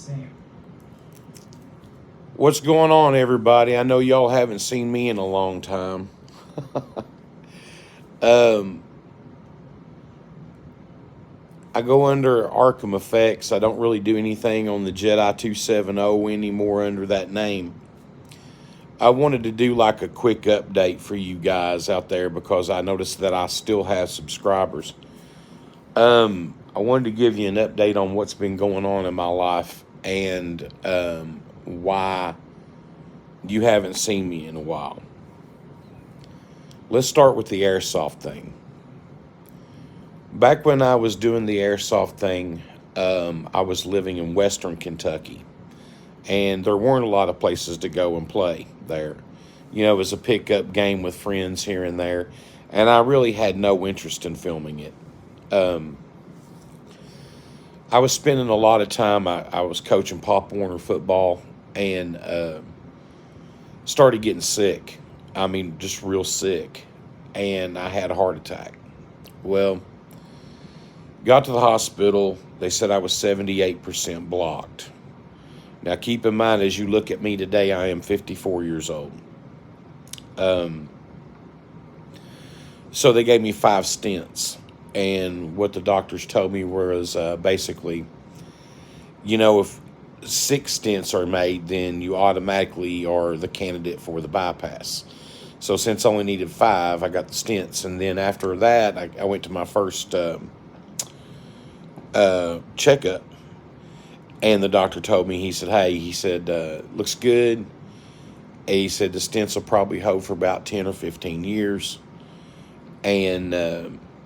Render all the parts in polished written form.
same. What's going on, everybody? I know y'all haven't seen me in a long time. um, I go under Arkham Effects. I don't really do anything on the Jedi 270 anymore under that name. I wanted to do like a quick update for you guys out there because I noticed that I still have subscribers. I wanted to give you an update on what's been going on in my life and why you haven't seen me in a while. Let's start with the airsoft thing. Back when I was doing the airsoft thing, I was living in Western Kentucky, and there weren't a lot of places to go and play there. You know, it was a pickup game with friends here and there, and I really had no interest in filming it. I was spending a lot of time, I was coaching Pop Warner football, and started getting sick. I mean, just real sick, and I had a heart attack. Well, got to the hospital. They said I was 78% blocked. Now, keep in mind, as you look at me today, I am 54 years old. So they gave me 5 stents. And what the doctors told me was basically, you know, if 6 stents are made, then you automatically are the candidate for the bypass. So since I only needed 5, I got the stents. And then after that, I went to my first checkup. And the doctor told me, he said, hey, he said, looks good. And he said the stents will probably hold for about 10 or 15 years. And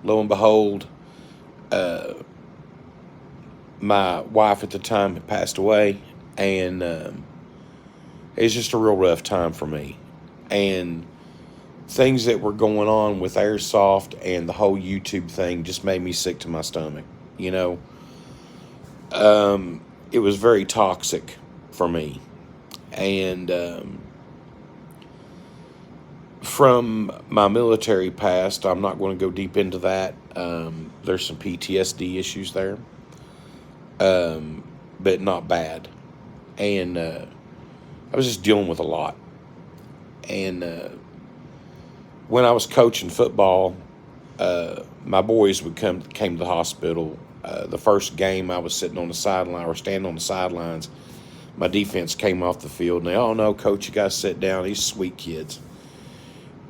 lo and behold, my wife at the time had passed away. And it was just a real rough time for me. And things that were going on with airsoft and the whole YouTube thing just made me sick to my stomach, you know. It was very toxic for me. And from my military past, I'm not going to go deep into that. There's some PTSD issues there, but not bad. And I was just dealing with a lot. And when I was coaching football, my boys came to the hospital. The first game, I was sitting on the sideline or standing on the sidelines. My defense came off the field, and they, oh no, coach, you guys sit down. These sweet kids.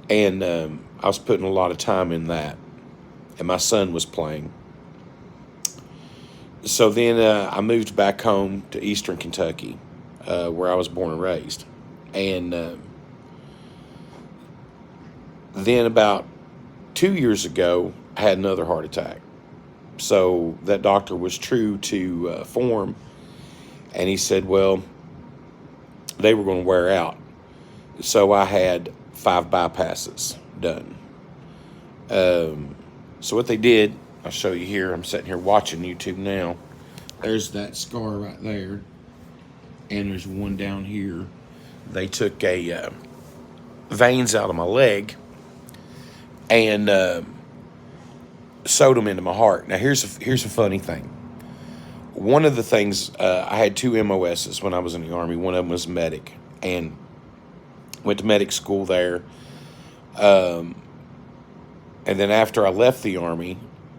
And I was putting a lot of time in that, and my son was playing. So then I moved back home to Eastern Kentucky, where I was born and raised. And then about 2 years ago, I had another heart attack. So that doctor was true to form, and he said, well, they were going to wear out. So I had 5 bypasses done. So what they did, I'll show you here. I'm sitting here watching YouTube now. There's that scar right there, and there's one down here. They took a veins out of my leg and sewed them into my heart. Now here's a funny thing. One of the things, I had 2 MOSs when I was in the Army. One of them was medic, and went to medic school there. And then after I left the Army,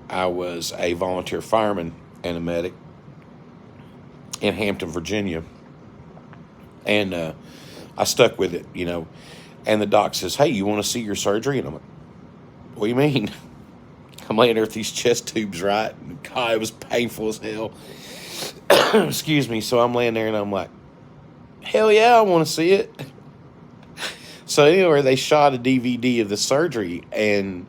I was a volunteer fireman and a medic in Hampton, Virginia. And I stuck with it, you know. And the doc says, hey, you want to see your surgery? And I'm like, what do you mean? I'm laying there with these chest tubes, right? And God, it was painful as hell. Excuse me. So I'm laying there and I'm like, hell yeah, I want to see it. So anyway, they shot a DVD of the surgery, and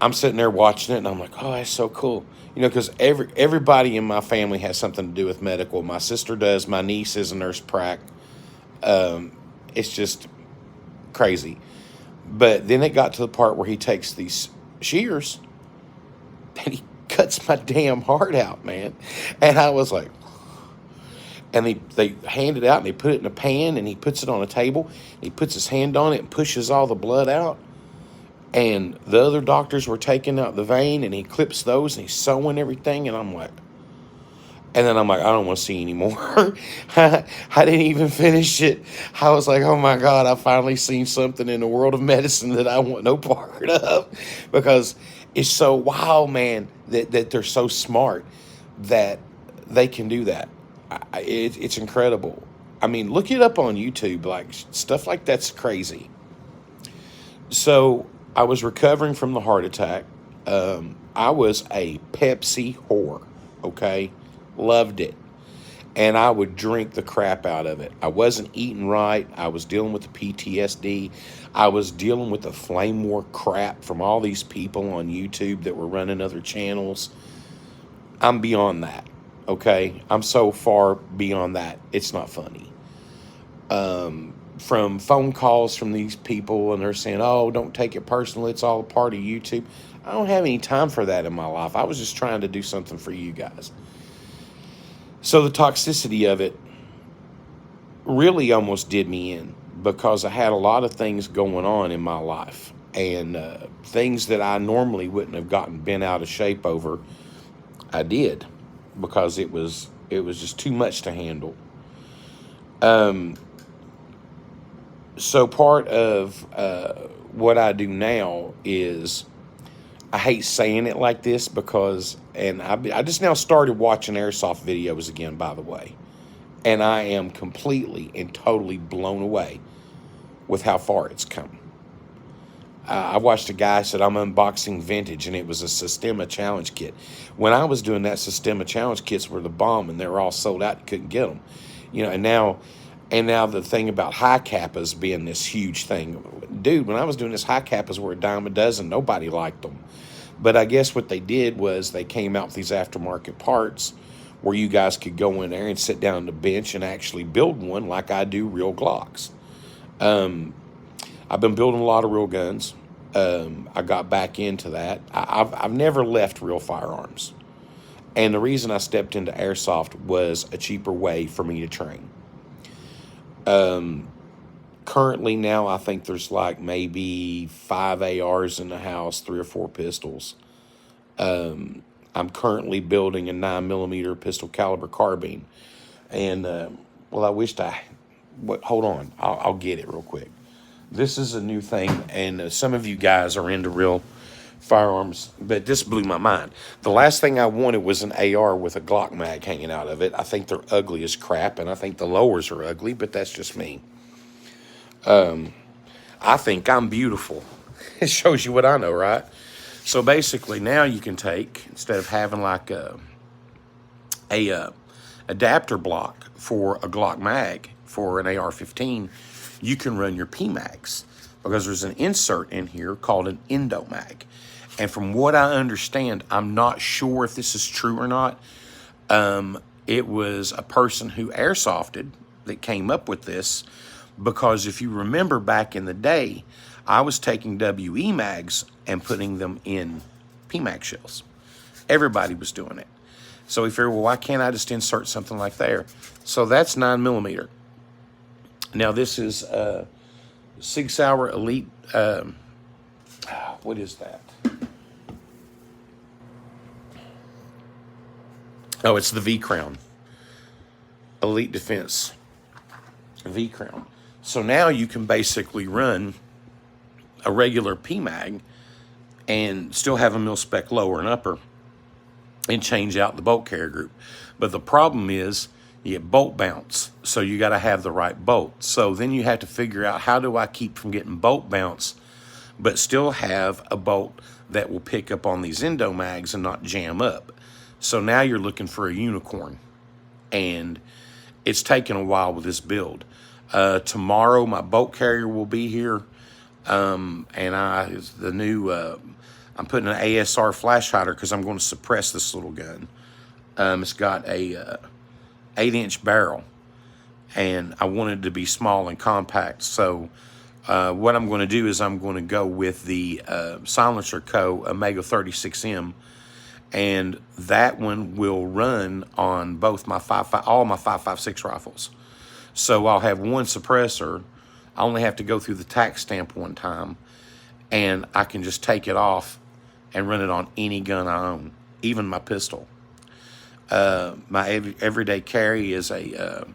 I'm sitting there watching it, and I'm like, oh, that's so cool. You know, because everybody in my family has something to do with medical. My sister does. My niece is a nurse prac. It's just crazy. But then it got to the part where he takes these shears, and he cuts my damn heart out, man. And I was like, and they hand it out, and they put it in a pan, and he puts it on a table. He puts his hand on it and pushes all the blood out. And the other doctors were taking out the vein, and he clips those, and he's sewing everything. And I'm like, And then I'm like, I don't want to see anymore. I didn't even finish it. I was like, oh my God, I finally seen something in the world of medicine that I want no part of, because it's so wild, man, that they're so smart that they can do that. It's incredible. I mean, look it up on YouTube. Like, stuff like that's crazy. So I was recovering from the heart attack. I was a Pepsi whore, okay? Loved it. And I would drink the crap out of it. I wasn't eating right. I was dealing with the PTSD. I was dealing with the flame war crap from all these people on YouTube that were running other channels. I'm beyond that, okay? I'm so far beyond that. It's not funny. From phone calls from these people, and they're saying, oh, don't take it personal. It's all a part of YouTube. I don't have any time for that in my life. I was just trying to do something for you guys. So the toxicity of it really almost did me in, because I had a lot of things going on in my life, and things that I normally wouldn't have gotten bent out of shape over, I did, because it was just too much to handle. So part of what I do now is, I hate saying it like this, because, and I just now started watching airsoft videos again, by the way, and I am completely and totally blown away with how far it's come. I watched a guy said, I'm unboxing vintage, and it was a Systema Challenge kit. When I was doing that, Systema Challenge kits were the bomb, and they were all sold out. You couldn't get them, and now the thing about high kappas being this huge thing. Dude, when I was doing this, high kappas were a dime a dozen. Nobody liked them. But I guess what they did was they came out with these aftermarket parts where you guys could go in there and sit down on the bench and actually build one, like I do real Glocks. I've been building a lot of real guns. I got back into that. I've never left real firearms. And the reason I stepped into airsoft was a cheaper way for me to train. Currently now, I think there's like maybe 5 ARs in the house, 3 or 4 pistols. I'm currently building a 9mm pistol caliber carbine. And, well, I wished hold on, I'll get it real quick. This is a new thing, and some of you guys are into real firearms, but this blew my mind. The last thing I wanted was an AR with a Glock mag hanging out of it. I think they're ugly as crap, and I think the lowers are ugly, but that's just me. I think I'm beautiful. It shows you what I know, right? So basically, now you can take, instead of having like a adapter block for a Glock mag for an AR-15, you can run your PMags, because there's an insert in here called an Endomag. And from what I understand, I'm not sure if this is true or not. It was a person who airsofted that came up with this, because if you remember back in the day, I was taking WE mags and putting them in PMag shells. Everybody was doing it. So we figured, well, why can't I just insert something like there? So that's 9mm. Now this is Sig Sauer Elite, what is that? Oh, it's the V-Crown. Elite Defense V-Crown. So now you can basically run a regular PMag and still have a mil-spec lower and upper and change out the bolt carrier group. But the problem is you get bolt bounce, so you got to have the right bolt. So then you have to figure out, how do I keep from getting bolt bounce but still have a bolt that will pick up on these Endomags and not jam up? So now you're looking for a unicorn, and it's taken a while with this build. Tomorrow my bolt carrier will be here, and I'm putting an ASR flash hider because I'm going to suppress this little gun. It's got a 8-inch barrel, and I wanted it to be small and compact. So what I'm going to do is I'm going to go with the Silencer Co. Omega 36M, and that one will run on both my all my 5.56 rifles. So I'll have one suppressor. I only have to go through the tax stamp one time, and I can just take it off and run it on any gun I own, even my pistol. My everyday carry is a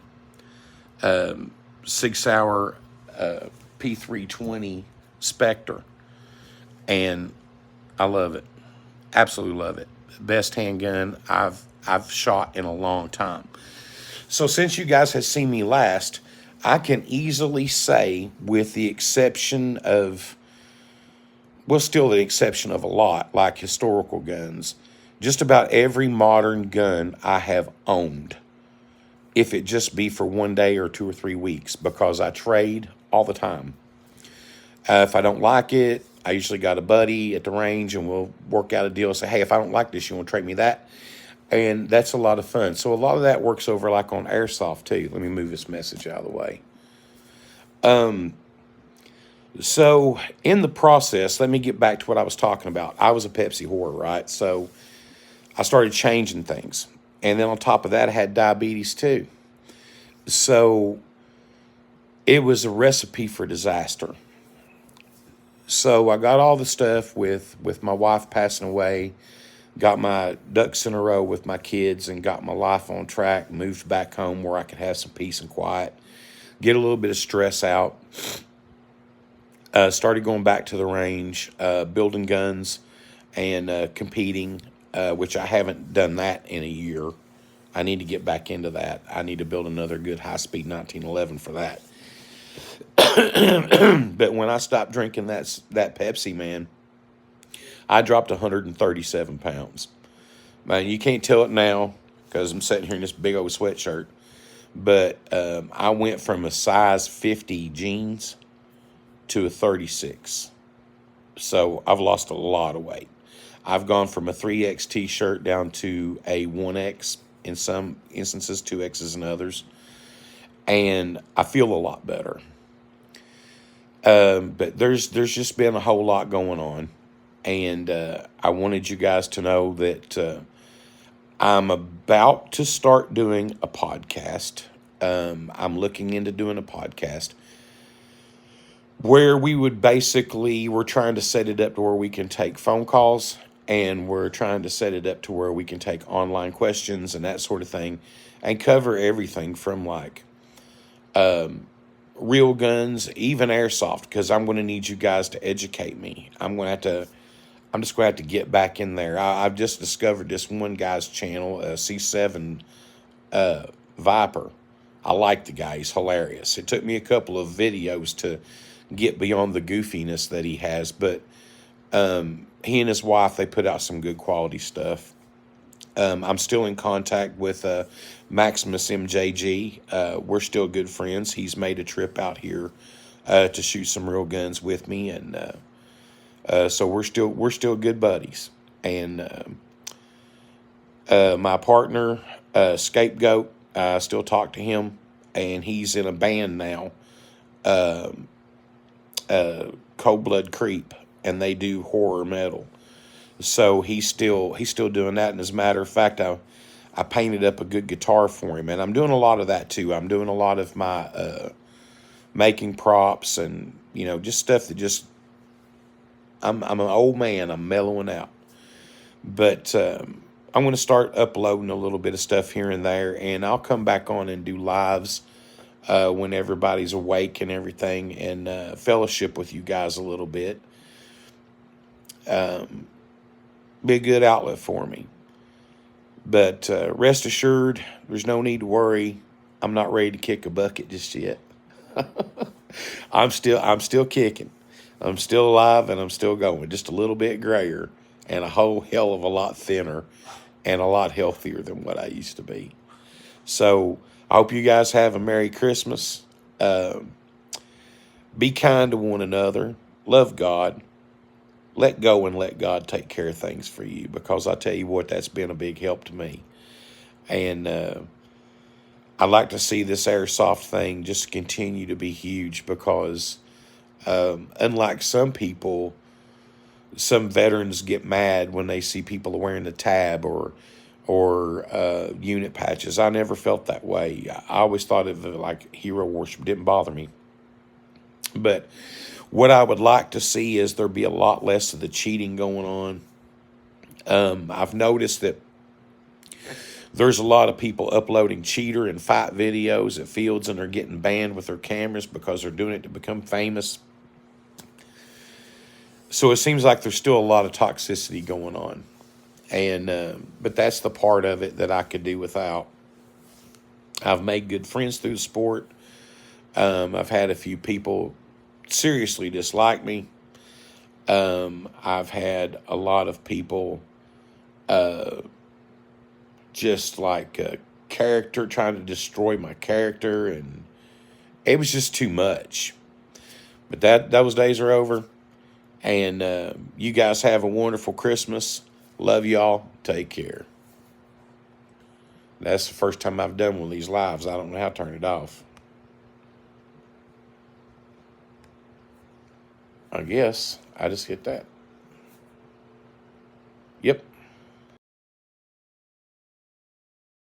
6 hour P320 Spectre, and I love it. Absolutely love it. Best handgun I've shot in a long time. So since you guys have seen me last, I can easily say, with the exception of, well, still the exception of a lot, like historical guns, just about every modern gun I have owned, if it just be for one day or 2 or 3 weeks, because I trade all the time. If I don't like it, I usually got a buddy at the range and we'll work out a deal. Say, hey, if I don't like this, you want to trade me that? And that's a lot of fun. So a lot of that works over like on airsoft too. Let me move this message out of the way. So in the process, let me get back to what I was talking about. I was a Pepsi whore, right? So I started changing things. And then on top of that, I had diabetes too. So it was a recipe for disaster. So I got all the stuff with my wife passing away, got my ducks in a row with my kids, and got my life on track, moved back home where I could have some peace and quiet, get a little bit of stress out. Started going back to the range, building guns and competing, which I haven't done that in a year. I need to get back into that. I need to build another good high-speed 1911 for that. But when I stopped drinking that Pepsi, man, I dropped 137 pounds. Man, you can't tell it now because I'm sitting here in this big old sweatshirt. But I went from a size 50 jeans to a 36. So I've lost a lot of weight. I've gone from a 3X t-shirt down to a 1X in some instances, 2Xs in others. And I feel a lot better. But there's just been a whole lot going on. And I wanted you guys to know that I'm about to start doing a podcast. I'm looking into doing a podcast where we're trying to set it up to where we can take phone calls, and we're trying to set it up to where we can take online questions and that sort of thing, and cover everything from like real guns, even airsoft, because I'm going to need you guys to educate me. I'm just going to have to get back in there. I've just discovered this one guy's channel, C7 Viper. I like the guy. He's hilarious. It took me a couple of videos to get beyond the goofiness that he has, but he and his wife, they put out some good quality stuff. I'm still in contact with Maximus MJG. We're still good friends. He's made a trip out here to shoot some real guns with me, and so we're still good buddies. And my partner, Scapegoat, I still talk to him, and he's in a band now, Cold Blood Creep, and they do horror metal. So he's still doing that. And as a matter of fact, I painted up a good guitar for him, and I'm doing a lot of that too. I'm doing a lot of my making props and just stuff that just I'm an old man. I'm mellowing out, but I'm going to start uploading a little bit of stuff here and there, and I'll come back on and do lives when everybody's awake and everything, and fellowship with you guys a little bit. Be a good outlet for me. But rest assured, there's no need to worry. I'm not ready to kick a bucket just yet. I'm still kicking. I'm still alive and I'm still going. Just a little bit grayer and a whole hell of a lot thinner and a lot healthier than what I used to be. So I hope you guys have a Merry Christmas. Be kind to one another. Love God. Let go and let God take care of things for you, because I tell you what, that's been a big help to me. And I'd like to see this airsoft thing just continue to be huge, because unlike some people, some veterans get mad when they see people wearing the tab or unit patches. I never felt that way. I always thought of it like hero worship. Didn't bother me. But what I would like to see is there be a lot less of the cheating going on. I've noticed that There's a lot of people uploading cheater and fight videos at fields, and they're getting banned with their cameras because they're doing it to become famous. So it seems like there's still a lot of toxicity going on. And but that's the part of it that I could do without. I've made good friends through the sport. I've had a few people seriously dislike me. I've had a lot of people just like character trying to destroy my character, and it was just too much. But those days are over, and you guys have a wonderful Christmas. Love y'all. Take care. That's the first time I've done one of these lives. I don't know how to turn it off. I guess I just hit that. Yep.